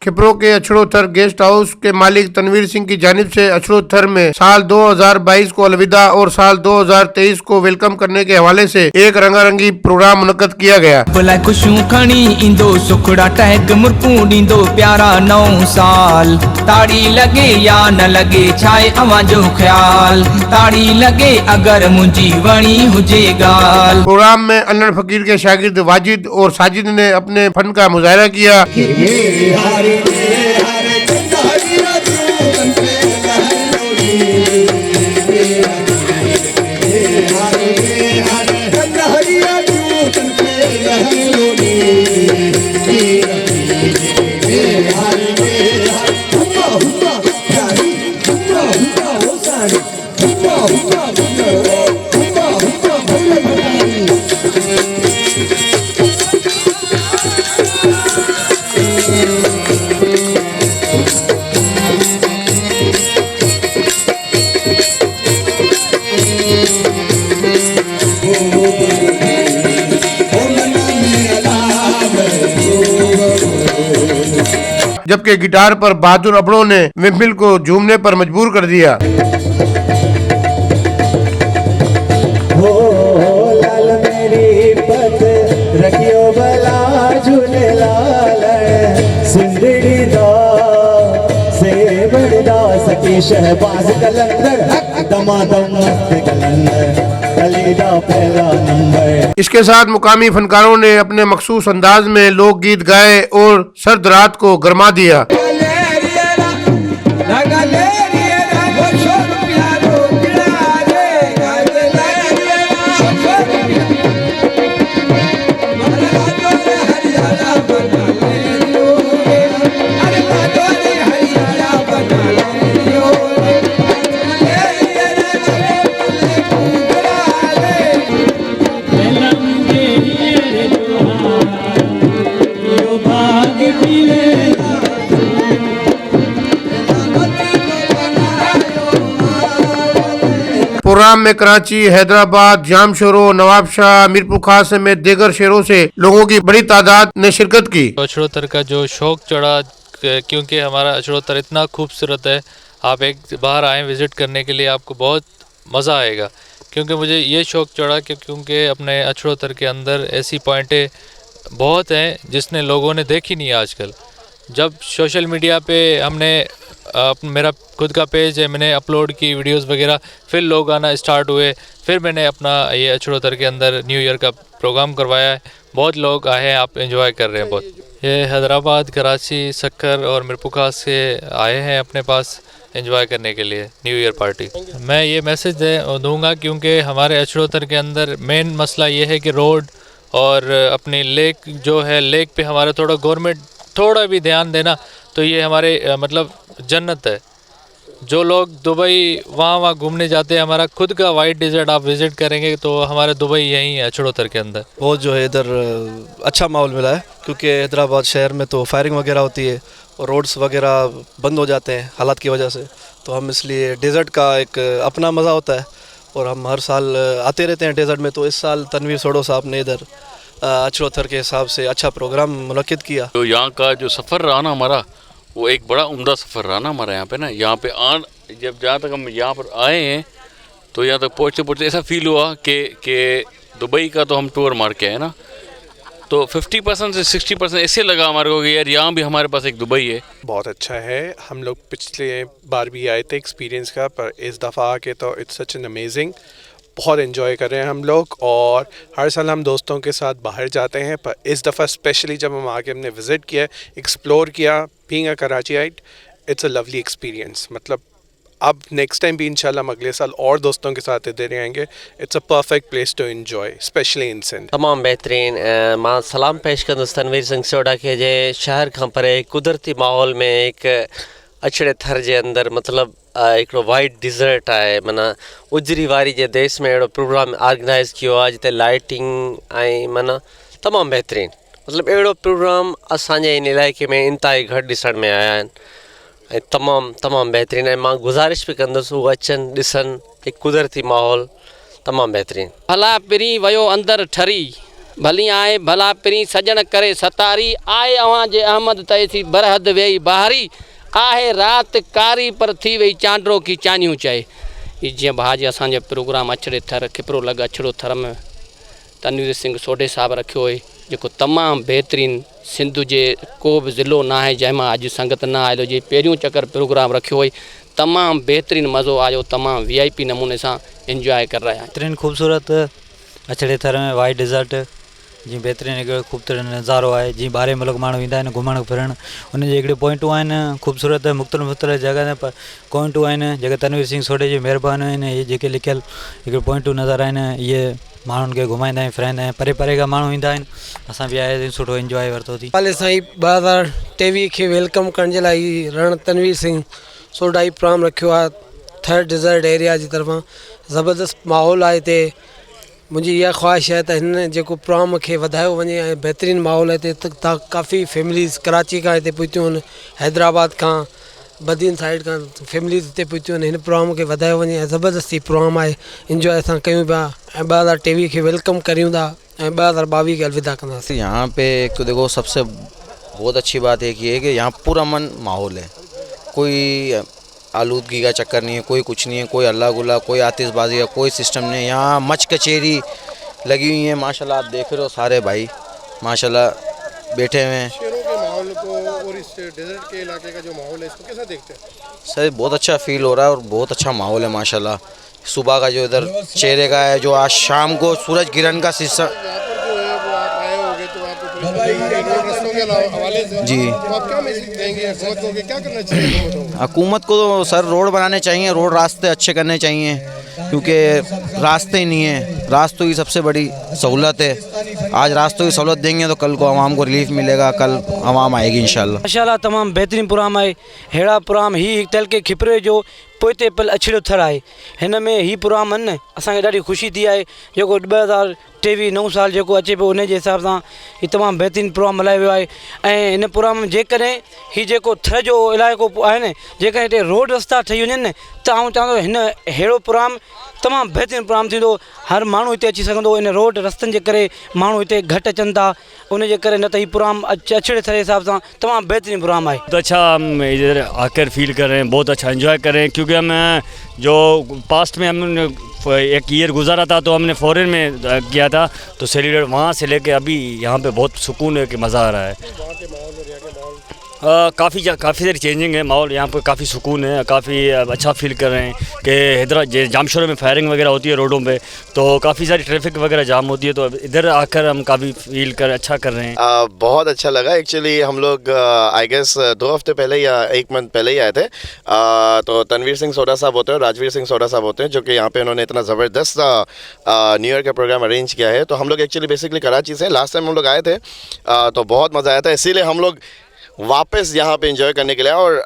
खिपरो के अछड़ोथर guest house के मालिक तनवीर सिंह की जानिब से अछड़ोथर में साल 2022 को अलविदा और साल 2023 को वेलकम करने के हवाले से एक रंगारंगी प्रोग्राम मुनक्कद किया गया। प्यारा 9 साल ताड़ी लगे या न लगे छाए अवां जो ख्याल ताड़ी लगे अगर मुंजी वणी हुजे गाल। प्रोग्राम में अल्लाह फकीर के शागिर्द वाजिद और साजिद ने अपने फन का मुजाहरा किया। जबकि गिटार पर बहादुर अबड़ों ने महफिल को झूमने पर मजबूर कर दिया। हो लाल मेरी पत रखियो भला झूले लाल सुंदरी दा से बड़दा सकी शहबाज कलंदर दमादम मस्त कलंदर कलीदा पहला नंबर। इसके साथ मुकामी फनकारों ने अपने मखसूस अंदाज में लोकगीत गाए और सर्द रात को गरमा दिया। प्रोग्राम में कराची, हैदराबाद, जामशोरो, नवाबशाह, मीरपुर खास समेत दीगर शहरों से लोगों की बड़ी तादाद ने शिरकत की। अछड़ोतर का जो शौक चढ़ा क्योंकि हमारा अछड़ोतर इतना खूबसूरत है, आप एक बार आएँ विज़िट करने के लिए, आपको बहुत मज़ा आएगा। क्योंकि मुझे ये शौक चढ़ा क्योंकि अपने अछड़ोतर के अंदर ऐसी पॉइंटें बहुत हैं जिसने लोगों ने देखी नहीं आजकल। जब सोशल मीडिया पे हमने मेरा खुद का पेज है, मैंने अपलोड की वीडियोस वगैरह, फिर लोग आना स्टार्ट हुए, फिर मैंने अपना ये अछड़ोतर के अंदर न्यू ईयर का प्रोग्राम करवाया है। बहुत लोग आए हैं, आप एंजॉय कर रहे हैं बहुत। ये हैदराबाद, कराची, सक्कर और मीरपुर खास से आए हैं अपने पास एंजॉय करने के लिए न्यू ईयर पार्टी। मैं ये मैसेज दूँगा क्योंकि हमारे अछड़ोतर के अंदर मेन मसला ये है कि रोड और अपनी लेक जो है, लेक पे हमारा थोड़ा गवर्नमेंट थोड़ा भी ध्यान देना तो ये हमारे मतलब जन्नत है। जो लोग दुबई वहाँ घूमने जाते हैं, हमारा खुद का वाइट डेजर्ट आप विज़िट करेंगे तो हमारे दुबई यहीं है अछड़ोतर के अंदर। बहुत जो है इधर अच्छा माहौल मिला है क्योंकि हैदराबाद शहर में तो फायरिंग वगैरह होती है और रोड्स वगैरह बंद हो जाते हैं हालात की वजह से, तो हम इसलिए डेजर्ट का एक अपना मज़ा होता है और हम हर साल आते रहते हैं डेजर्ट में। तो इस साल तनवीर सोडो साहब ने इधर अछड़ोतर के हिसाब से अच्छा प्रोग्राम मुनक्किद किया। तो यहाँ का जो सफ़र रहा ना हमारा, वो एक बड़ा उम्दा सफ़र रहा ना हमारा यहाँ पे ना। यहाँ पे जब जहाँ तक हम यहाँ पर आए हैं तो यहाँ तक पहुँचते पहुँचते ऐसा फील हुआ कि दुबई का तो हम टूर मार के आए ना, तो 50% से 60% ऐसे लगा हमारे को कि यार यहाँ भी हमारे पास एक दुबई है। बहुत अच्छा है। हम लोग पिछले बार भी आए थे एक्सपीरियंस का, पर इस दफ़ा आके तो इट्स सच एन अमेजिंग। बहुत एंजॉय कर रहे हैं हम लोग और हर साल हम दोस्तों के साथ बाहर जाते हैं, पर इस दफ़ा स्पेशली जब हम आके हमने विज़िट किया, एक्सप्लोर किया, being a Karachiite, it's a lovely experience. मतलब अब नेक्स्ट टाइम भी इंशाल्लाह हम अगले साल और दोस्तों के साथ इधर आएंगे। It's a perfect place to enjoy, specially in Sindh. तमाम बेहतरीन। मां सलाम पेश कंदुसि तनवीर सिंह सोडा के जे शहर खां परे कुदरती माहौल में एक अछड़े थर जे अंदर मतलब हिकिड़ो वाइट डिज़र्ट आहे, माना उजरी वारी जे देश में अहिड़ो प्रोग्राम ऑर्गेनाइज़ कियो आहे जिते लाइटिंग ऐं माना तमामु बहितरीनु, मतिलबु अहिड़ो प्रोग्राम असांजे इन इलाइक़े में इंतिहाई घटि ॾिसण में आया आहिनि ऐं तमामु बहितरीनु। ऐं मां गुज़ारिश बि कंदुसि उहे अचनि ॾिसनि, हिकु कुदरती माहौल तमामु बहितरीनु। भला पहिरीं वियो अंदरि ठरी भली आए भला पिरी सजन करे सतारी आए अवां जे अहमद तैसी बरहद वेई बाहरी आहे रात कारी पर थी वही चांडरो की चानियूं चए। ये जी भाज असांजे प्रोग्राम अछड़े थर खिपरो लॻ अछड़ो थर में तनवीर सिंह सोढे साहब रखियो हुई जेको तमामु बहितरीन सिंध जे को बि ज़िलो ना आहे जंहिंमां अॼु संगत न आयल हुजे। पहिरियों चकर प्रोग्राम रखियो हुई तमामु बहितरीन मज़ो आयो तमामु VIP नमूने सां इंजॉय कर रहा है। बेहतरीन खूबसूरत अछड़े थर में वाइट डिज़र्ट जी बेहतरीन हिकिड़ो खूबसूरत नज़ारो आहे। जी ॿाहिरि मुल्क माण्हू ईंदा आहिनि घुमणु फिरणु उन जी हिकिड़ियूं पॉइंटूं आहिनि खूबसूरत मुख़्तलिफ़ जॻह ते पॉइंटूं आहिनि जेके तनवीर सिंह सोढे जी महिरबानी आहिनि। इहे जेके लिखियल हिकिड़ियूं पॉइंटूं नज़र आहिनि इहे माण्हुनि खे घुमाईंदा आहियूं फिराईंदा आहियूं परे परे खां माण्हू ईंदा आहिनि असां बि आया सुठो इंजॉय वरितोसीं। हाले साईं 2023 खे वेलकम करण जे लाइ रण तनवीर सिंह सोढा ई प्रोग्राम रखियो आहे थर्ड डिज़र्ट एरिया जी तरफ़ां ज़बरदस्त माहौल आहे हिते। मुंहिंजी इहा ख़्वाहिश आहे त हिन जेको प्रोग्राम खे वधायो वञे ऐं बहितरीनु माहौल आहे हिते काफ़ी फैमिलीज़ कराची खां हिते पहुतियूं आहिनि हैदराबाद खां बदीन साइड खां फैमिलीज़ हिते पहुतियूं आहिनि। हिन प्रोग्राम खे वधायो वञे ऐं ज़बरदस्ती प्रोग्राम आहे इंजॉय असां कयूं पिया ऐं 2023 खे वेलकम करियूं था ऐं 2022 खे अलविदा कंदासीं। यहाँ पे एक तो देखो सबसे बहुत अच्छी बात एक ये है कि यहाँ पूरा मन माहौल है, कोई आलूदगी का चक्कर नहीं है, कोई कुछ नहीं है, कोई अल्लाह गुल्ला कोई आतिशबाजी का कोई सिस्टम नहीं है। यहाँ मच कचेरी लगी हुई है माशाल्लाह। आप देख रहे हो सारे भाई माशाल्लाह बैठे हुए हैं। शहरों के माहौल को और इस डेजर्ट के इलाके का जो माहौल है इसको कैसा देखते हैं? सर बहुत अच्छा फील हो रहा है और बहुत अच्छा माहौल है माशाल्लाह। सुबह का जो इधर चेहरे का है जो आज शाम को सूरज गिरन का सिस्टम जी हुकूमत को तो सर रोड बनाने चाहिए, रोड रास्ते अच्छे करने चाहिए क्योंकि रास्ते ही नहीं है। रास्तों की सबसे बड़ी सहूलत है। आज रास्तों की सहूलत देंगे तो कल को आवाम को रिलीफ मिलेगा, कल आवाम आएगी इंशाल्लाह। माशाल्लाह तमामु बहितरीनु प्रोग्राम आहे। अहिड़ा प्रोग्राम ही तल के खिपरे जो पोइते पल अछड़ो थर आहे। हिन में ही प्रोग्राम आहिनि असांखे ॾाढी ख़ुशी थी आहे जेको 2023 नओं साल जेको अचे पियो उन जे हिसाब सां ही तमामु बहितरीनु प्रोग्राम हलायो वियो आहे। ऐं हिन प्रोग्राम में जेकॾहिं ही जेको थर जो इलाइक़ो आहे न जेकॾहिं हिते रोड रस्ता ठही वञनि न त आउं चवंदो हिन अहिड़ो प्रोग्राम तमामु बहितरीनु प्रोग्राम थींदो। हर माण्हू हिते अची सघंदो। इन रोड रस्तनि जे करे माण्हू हिते घटि अचनि था उन जे करे न त ही प्रोग्राम अछड़े थर जे हिसाब सां तमामु बहितरीनु प्रोग्राम आहे। बहुत अच्छा हम इधर आकर फील कर रहे हैं, बहुत अच्छा एंजॉय कर रहे हैं क्योंकि हम जो पास्ट में हमने एक ईयर गुजारा था तो हमने फॉरेन में किया था तो सेलिब्रेट वहाँ से लेके अभी यहाँ पे बहुत सुकून है कि मज़ा आ रहा है। काफ़ी सारी चेंजिंग है माहौल यहाँ पर, काफ़ी सुकून है, काफ़ी अच्छा फील कर रहे हैं कि हैदराबाद जामशोर में फायरिंग वगैरह होती है रोडों पे तो काफ़ी सारी ट्रैफिक वगैरह जाम होती है तो इधर आकर हम काफ़ी फील कर अच्छा कर रहे हैं। बहुत अच्छा लगा। एक्चुअली हम लोग आई गेस 2 हफ्ते पहले या 1 मंथ पहले ही आए थे। तो तनवीर सिंह सोढा साहब होते हैं और राजवीर सिंह सोढा साहब होते हैं जो कि यहाँ पे उन्होंने इतना ज़बरदस्त न्यू ईयर का प्रोग्राम अरेंज किया है। तो हम लोग एक्चुअली बेसिकली कराची से लास्ट टाइम हम लोग आए थे तो बहुत मज़ा आया था, इसीलिए हम लोग वापस यहाँ पे एंजॉय करने के लिए। और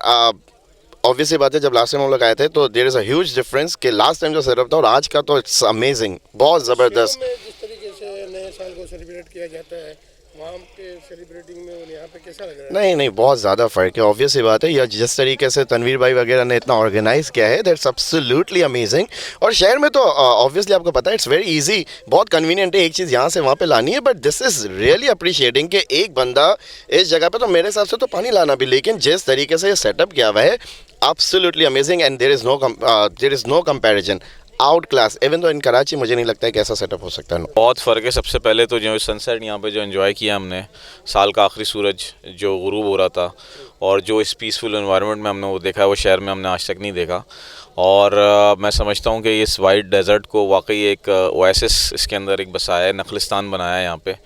ऑब्वियसली बात है जब लास्ट टाइम हम लोग आए थे तो there is a huge difference कि लास्ट टाइम जो सेटअप था और आज का तो इट्स अमेजिंग, बहुत ज़बरदस्त। जिस तरीके से नए साल को सेलिब्रेट किया जाता है वहाँ पे सेलिब्रेटिंग में और यहाँ पे कैसा लग रहा है? नहीं बहुत ज़्यादा फ़र्क है। ऑब्वियसली बात है या जिस तरीके से तनवीर भाई वगैरह ने इतना ऑर्गेनाइज़ किया है दैट्स एब्सोल्युटली अमेजिंग। और शहर में तो ऑब्वियसली आपको पता है इट्स वेरी इजी, बहुत कन्वीनियंट है एक चीज़ यहाँ से वहाँ पे लानी है। But this is really appreciating कि एक बंदा इस जगह पे तो मेरे हिसाब से तो पानी लाना भी, लेकिन जिस तरीके से ये सेटअप किया हुआ है absolutely amazing and there is no comparison, out class. Even though in Karachi मुझे नहीं लगता है कि ऐसा सेटअप हो सकता है। बहुत फ़र्क है। सबसे पहले तो जो सनसेट यहाँ पे जो एंजॉय किया हमने, साल का आखिरी सूरज जो गुरूब हो रहा था और जो इस पीसफुल एनवायरनमेंट में हमने वो देखा है वो शहर में हमने आज तक नहीं देखा। और मैं समझता हूँ कि इस वाइट डेजर्ट को वाकई एक ओएसिस इसके अंदर एक बसाया है, नखलिस्तान बनाया है यहाँ पे।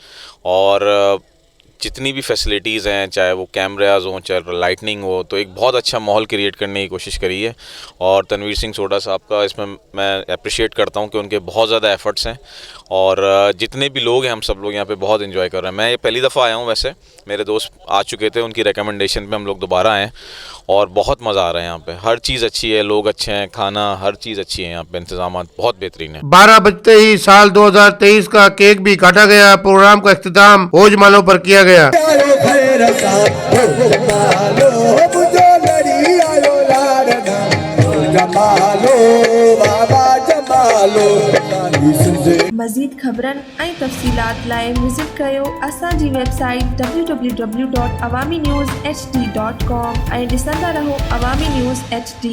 और जितनी भी फैसिलिटीज़ हैं चाहे वो कैमराज हों चाहे लाइटनिंग हो तो एक बहुत अच्छा माहौल क्रिएट करने की कोशिश करी है। और तनवीर सिंह सोढा साहब का इसमें मैं अप्रिशिएट करता हूं कि उनके बहुत ज़्यादा एफ़र्ट्स हैं और जितने भी लोग हैं हम सब लोग यहाँ पे बहुत एंजॉय कर रहे हैं। मैं ये पहली दफ़ा आया हूँ, वैसे मेरे दोस्त आ चुके थे, उनकी रिकमेंडेशन पे हम लोग दोबारा आए और बहुत मज़ा आ रहा है यहाँ पे। हर चीज़ अच्छी है, लोग अच्छे हैं, खाना हर चीज़ अच्छी है यहाँ पे, इंतजाम बहुत बेहतरीन है। 12 बजते ही साल 2023 का केक भी काटा गया। प्रोग्राम का इख्तिताम हौज मालों पर किया गया। जमालो बाबा जमालो मज़ीद ख़बरनि ऐं तफ़सीलात लाइ विज़िट कयो असांजी वेबसाइट www.awamiNewsHD.com ऐं ॾिसंदा रहो अवामी न्यूज़ HD।